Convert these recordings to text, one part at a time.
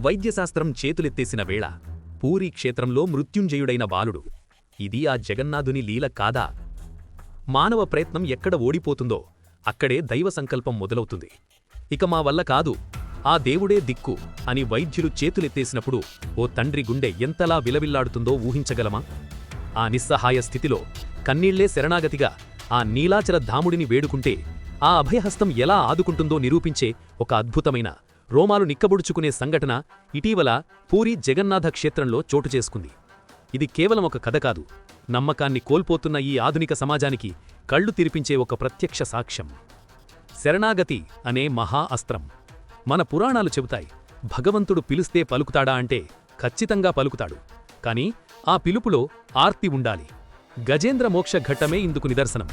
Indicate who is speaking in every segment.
Speaker 1: వైద్యశాస్త్రం చేతులెత్తేసిన వేళ పూరీ క్షేత్రంలో మృత్యుంజయుడైన బాలుడు. ఇది ఆ జగన్నాథుని లీల కాదా? మానవ ప్రయత్నం ఎక్కడ ఓడిపోతుందో అక్కడే దైవ సంకల్పం మొదలవుతుంది. ఇక మా వల్ల కాదు, ఆ దేవుడే దిక్కు అని వైద్యులు చేతులెత్తేసినప్పుడు ఓ తండ్రి గుండె ఎంతలా విలవిల్లాడుతుందో ఊహించగలమా? ఆ నిస్సహాయ స్థితిలో కన్నీళ్లే శరణాగతిగా ఆ నీలాచల ధాముడిని వేడుకుంటే ఆ అభయహస్తం ఎలా ఆదుకుంటుందో నిరూపించే ఒక అద్భుతమైన, రోమాలు నిక్కబొడుచుకునే సంఘటన ఇటీవల పూరీ జగన్నాథ క్షేత్రంలో చోటుచేసుకుంది. ఇది కేవలం ఒక కథ కాదు, నమ్మకాన్ని కోల్పోతున్న ఈ ఆధునిక సమాజానికి కళ్ళు తెరిపించే ఒక ప్రత్యక్ష సాక్ష్యం. శరణాగతి అనే మహా అస్త్రం. మన పురాణాలు చెబుతాయి, భగవంతుడు పిలిస్తే పలుకుతాడా అంటే ఖచ్చితంగా పలుకుతాడు. కాని ఆ పిలుపులో ఆర్తి ఉండాలి. గజేంద్ర మోక్ష ఘట్టమే ఇందుకు నిదర్శనం.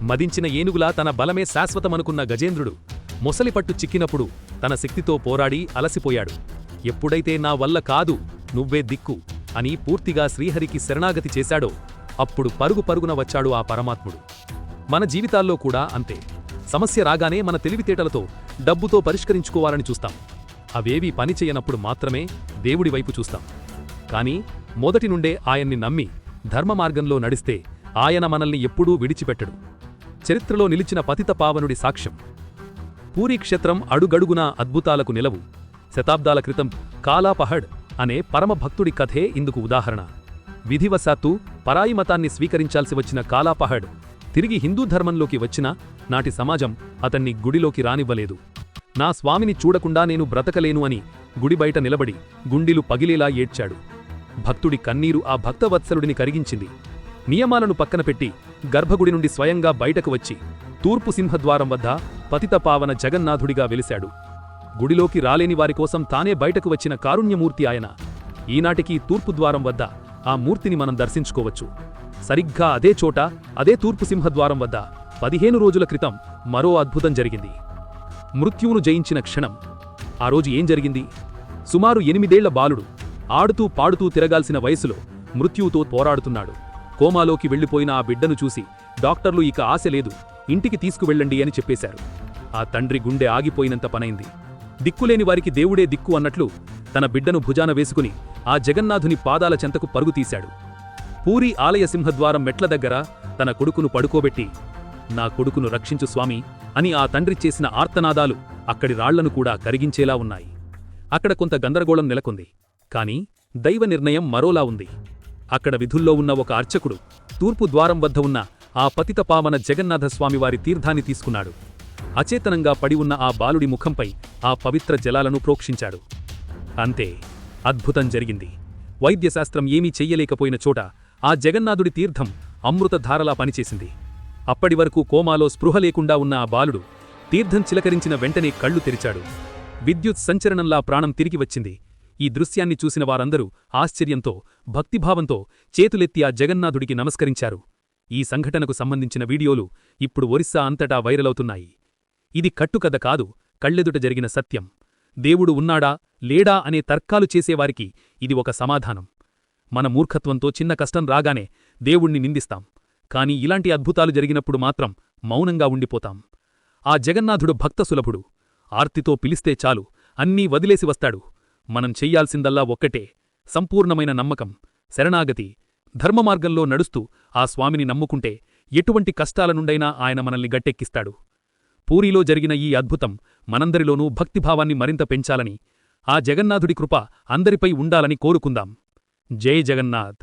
Speaker 1: మదించిన ఏనుగులా తన బలమే శాశ్వతమనుకున్న గజేంద్రుడు మొసలిపట్టు చిక్కినప్పుడు తన శక్తితో పోరాడి అలసిపోయాడు. ఎప్పుడైతే నా వల్ల కాదు, నువ్వే దిక్కు అని పూర్తిగా శ్రీహరికి శరణాగతి చేశాడో అప్పుడు పరుగు పరుగున వచ్చాడు ఆ పరమాత్ముడు. మన జీవితాల్లో కూడా అంతే. సమస్య రాగానే మన తెలివితేటలతో, డబ్బుతో పరిష్కరించుకోవాలని చూస్తాం. అవేవీ పనిచేయనప్పుడు మాత్రమే దేవుడి వైపు చూస్తాం. కాని మొదటి నుండే ఆయన్ని నమ్మి ధర్మ మార్గంలో నడిస్తే ఆయన మనల్ని ఎప్పుడూ విడిచిపెట్టడు. చరిత్రలో నిలిచిన పతిత పావనుడి సాక్ష్యం. పూరీ క్షేత్రం అడుగడుగునా అద్భుతాలకు నిలవు. శతాబ్దాల క్రితం కాలాపహడ్ అనే పరమభక్తుడి కథే ఇందుకు ఉదాహరణ. విధివశాత్తు పరాయి మతాన్ని స్వీకరించాల్సి వచ్చిన కాలాపహడ్ తిరిగి హిందూ ధర్మంలోకి వచ్చినా నాటి సమాజం అతన్ని గుడిలోకి రానివ్వలేదు. నా స్వామిని చూడకుండా నేను బ్రతకలేను అని గుడి బయట నిలబడి గుండెలు పగిలేలా ఏడ్చాడు. భక్తుడి కన్నీరు ఆ భక్తవత్సలుడిని కరిగించింది. నియమాలను పక్కన పెట్టి గర్భగుడి నుండి స్వయంగా బయటకు వచ్చి తూర్పు సింహద్వారం వద్ద పతితపావన జగన్నాథుడిగా వెలిశాడు. గుడిలోకి రాలేని వారికోసం తానే బయటకు వచ్చిన కారుణ్యమూర్తి ఆయన. ఈనాటికి తూర్పుద్వారం వద్ద ఆ మూర్తిని మనం దర్శించుకోవచ్చు. సరిగ్గా అదే చోట, అదే తూర్పు సింహద్వారం వద్ద 15 రోజుల క్రితం మరో అద్భుతం జరిగింది. మృత్యువును జయించిన క్షణం. ఆ రోజు ఏం జరిగింది? సుమారు 8 ఏళ్ల బాలుడు ఆడుతూ పాడుతూ తిరగాల్సిన వయసులో మృత్యువుతో పోరాడుతున్నాడు. కోమాలోకి వెళ్లిపోయిన ఆ బిడ్డను చూసి డాక్టర్లు ఇక ఆశ లేదు, ఇంటికి తీసుకువెళ్ళండి అని చెప్పేశారు. ఆ తండ్రి గుండె ఆగిపోయినంత పనైంది. దిక్కులేని వారికి దేవుడే దిక్కు అన్నట్లు తన బిడ్డను భుజాన వేసుకుని ఆ జగన్నాథుని పాదాల చెంతకు పరుగుతీశాడు. పూరీ ఆలయ సింహద్వారం మెట్ల దగ్గర తన కొడుకును పడుకోబెట్టి, నా కొడుకును రక్షించు స్వామి అని ఆ తండ్రి చేసిన ఆర్తనాదాలు అక్కడి రాళ్లను కూడా కరిగించేలా ఉన్నాయి. అక్కడ కొంత గందరగోళం నెలకొంది. కాని దైవ నిర్ణయం మరోలా ఉంది. అక్కడ విధుల్లో ఉన్న ఒక అర్చకుడు తూర్పు ద్వారం వద్ద ఉన్న ఆ పతితపావన జగన్నాథస్వామివారి తీర్థాన్ని తీసుకున్నాడు. అచేతనంగా పడి ఉన్న ఆ బాలుడి ముఖంపై ఆ పవిత్ర జలాలను ప్రోక్షించాడు. అంతే, అద్భుతం జరిగింది. వైద్యశాస్త్రం ఏమీ చెయ్యలేకపోయిన చోట ఆ జగన్నాథుడి తీర్థం అమృతధారలా పనిచేసింది. అప్పటివరకు కోమాలో స్పృహ లేకుండా ఉన్న ఆ బాలుడు తీర్థం చిలకరించిన వెంటనే కళ్ళు తెరిచాడు. విద్యుత్ సంచరణంలా ప్రాణం తిరిగి వచ్చింది. ఈ దృశ్యాన్ని చూసిన వారందరూ ఆశ్చర్యంతో, భక్తిభావంతో చేతులెత్తి ఆ జగన్నాథుడికి నమస్కరించారు. ఈ సంఘటనకు సంబంధించిన వీడియోలు ఇప్పుడు ఒరిస్సా అంతటా వైరలవుతున్నాయి. ఇది కట్టుకథ కాదు, కళ్ళెదుట జరిగిన సత్యం. దేవుడు ఉన్నాడా లేడా అనే తర్కాలు చేసేవారికి ఇది ఒక సమాధానం. మన మూర్ఖత్వంతో చిన్న కష్టం రాగానే దేవుణ్ణి నిందిస్తాం. కాని ఇలాంటి అద్భుతాలు జరిగినప్పుడు మాత్రం మౌనంగా ఉండిపోతాం. ఆ జగన్నాథుడు భక్తసులభుడు. ఆర్తితో పిలిస్తే చాలు, అన్నీ వదిలేసి వస్తాడు. మనం చెయ్యాల్సిందల్లా ఒక్కటే, సంపూర్ణమైన నమ్మకం, శరణాగతి. ధర్మమార్గంలో నడుస్తూ ఆ స్వామిని నమ్ముకుంటే ఎటువంటి కష్టాల నుండైనా ఆయన మనల్ని గట్టెక్కిస్తాడు. పూరీలో జరిగిన ఈ అద్భుతం మనందరిలోనూ భక్తిభావాన్ని మరింత పెంచాలని, ఆ జగన్నాథుడి కృప అందరిపై ఉండాలని కోరుకుందాం. జై జగన్నాథ్.